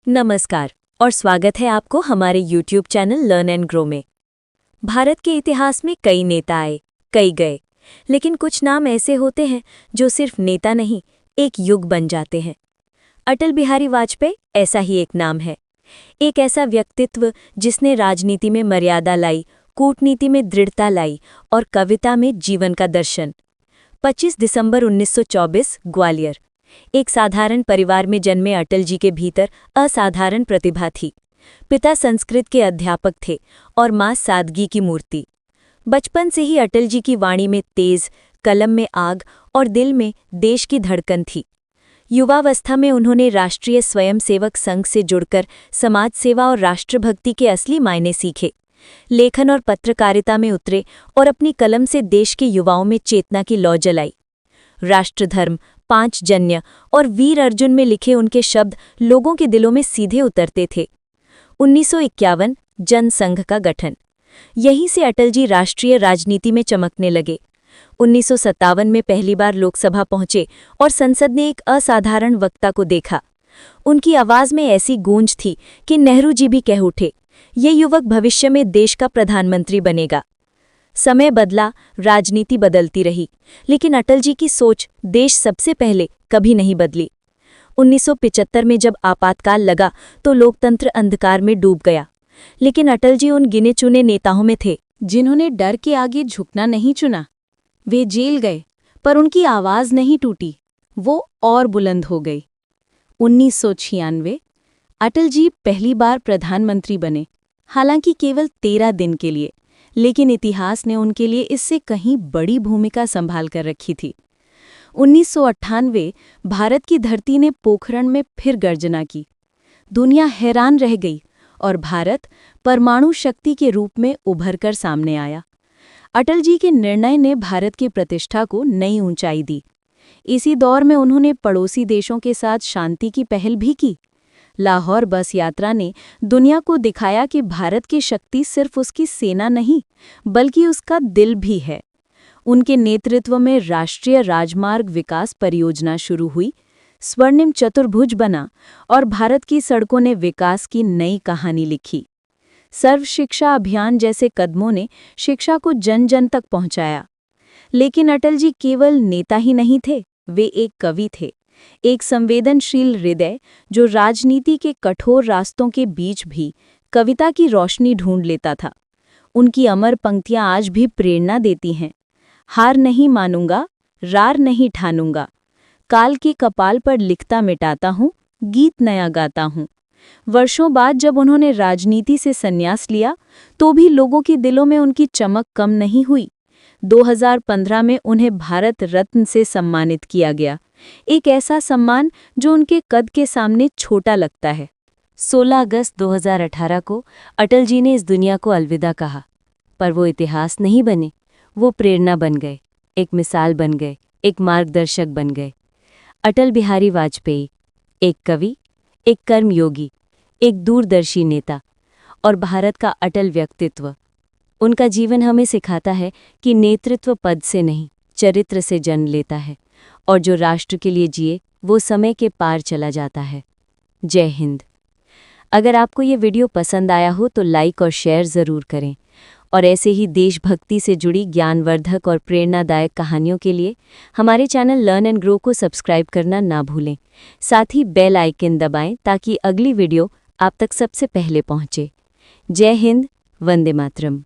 नमस्कार और स्वागत है आपको हमारे YouTube channel learn and grow में। भारत के इतिहास में कई नेता आए, कई गए, लेकिन कुछ नाम ऐसे होते हैं जो सिर्फ नेता नहीं, एक युग बन जाते हैं। अटल बिहारी वाजपेयी ऐसा ही एक नाम है। एक ऐसा व्यक्तित्व जिसने राजनीति में मर्यादा लाई, कूटनीति में दृढ़ता लाई और कविता में जीवन का दर्शन। 25 दिसंबर 1924 ग्वालियर। एक साधारण परिवार में जन्मे अटल जी के भीतर असाधारण प्रतिभा थी। पिता संस्कृत के अध्यापक थे और मां सादगी की मूर्ति। बचपन से ही अटल जी की वाणी में तेज, कलम में आग और दिल में देश की धड़कन थी। युवावस्था में उन्होंने राष्ट्रीय स्वयंसेवक संघ से जुड़कर समाज सेवा और राष्ट्रभक्ति के असली मायने सीखे। लेखन और पत्रकारिता में उतरे और अपनी कलम से देश के युवाओं में चेतना की लौ जलाई। राष्ट्रधर्म, पांचजन्य और वीर अर्जुन में लिखे उनके शब्द लोगों के दिलों में सीधे उतरते थे। 1951 जनसंघ का गठन। यहीं से अटल जी राष्ट्रीय राजनीति में चमकने लगे। 1957 में पहली बार लोकसभा पहुंचे और संसद ने एक असाधारण वक्ता को देखा। उनकी आवाज में ऐसी गूंज थी कि नेहरू जी भी कह उठे, ये युवक भविष्य में देश का प्रधानमंत्री बनेगा। समय बदला, राजनीति बदलती रही, लेकिन अटल जी की सोच देश सबसे पहले कभी नहीं बदली। 1975 में जब आपातकाल लगा तो लोकतंत्र अंधकार में डूब गया, लेकिन अटल जी उन गिने चुने नेताओं में थे जिन्होंने डर के आगे झुकना नहीं चुना। वे जेल गए, पर उनकी आवाज नहीं टूटी, वो और बुलंद हो गई। 1996 अटल जी पहली बार प्रधानमंत्री बने, हालांकि केवल 13 दिन के लिए, लेकिन इतिहास ने उनके लिए इससे कहीं बड़ी भूमिका संभाल कर रखी थी। 1998 भारत की धरती ने पोखरण में फिर गर्जना की। दुनिया हैरान रह गई और भारत परमाणु शक्ति के रूप में उभरकर सामने आया। अटल जी के निर्णय ने भारत की प्रतिष्ठा को नई ऊंचाई दी। इसी दौर में उन्होंने पड़ोसी देशों के साथ शांति की पहल भी की। लाहौर बस यात्रा ने दुनिया को दिखाया कि भारत की शक्ति सिर्फ उसकी सेना नहीं, बल्कि उसका दिल भी है। उनके नेतृत्व में राष्ट्रीय राजमार्ग विकास परियोजना शुरू हुई, स्वर्णिम चतुर्भुज बना और भारत की सड़कों ने विकास की नई कहानी लिखी। सर्व शिक्षा अभियान जैसे कदमों ने शिक्षा को जन जन तक पहुंचाया। लेकिन अटल जी केवल नेता ही नहीं थे, वे एक कवि थे, एक संवेदनशील हृदय जो राजनीति के कठोर रास्तों के बीच भी कविता की रोशनी ढूंढ लेता था। उनकी अमर पंक्तियां आज भी प्रेरणा देती हैं। हार नहीं मानूंगा, रार नहीं ठानूंगा, काल के कपाल पर लिखता मिटाता हूँ, गीत नया गाता हूँ। वर्षों बाद जब उन्होंने राजनीति से संन्यास लिया तो भी लोगों के दिलों में उनकी चमक कम नहीं हुई। 2015 में उन्हें भारत रत्न से सम्मानित किया गया, एक ऐसा सम्मान जो उनके कद के सामने छोटा लगता है। 16 अगस्त 2018 को अटल जी ने इस दुनिया को अलविदा कहा, पर वो इतिहास नहीं बने, वो प्रेरणा बन गए, एक मिसाल बन गए, एक मार्गदर्शक बन गए। अटल बिहारी वाजपेयी, एक कवि, एक कर्मयोगी, एक दूरदर्शी नेता और भारत का अटल व्यक्तित्व। उनका जीवन हमें सिखाता है कि नेतृत्व पद से नहीं, चरित्र से जन्म लेता है, और जो राष्ट्र के लिए जिए वो समय के पार चला जाता है। जय हिंद। अगर आपको ये वीडियो पसंद आया हो तो लाइक और शेयर ज़रूर करें, और ऐसे ही देशभक्ति से जुड़ी ज्ञानवर्धक और प्रेरणादायक कहानियों के लिए हमारे चैनल लर्न एंड ग्रो को सब्सक्राइब करना ना भूलें। साथ ही बेल आइकन दबाएं ताकि अगली वीडियो आप तक सबसे पहले पहुंचे। जय हिंद, वंदे मातरम।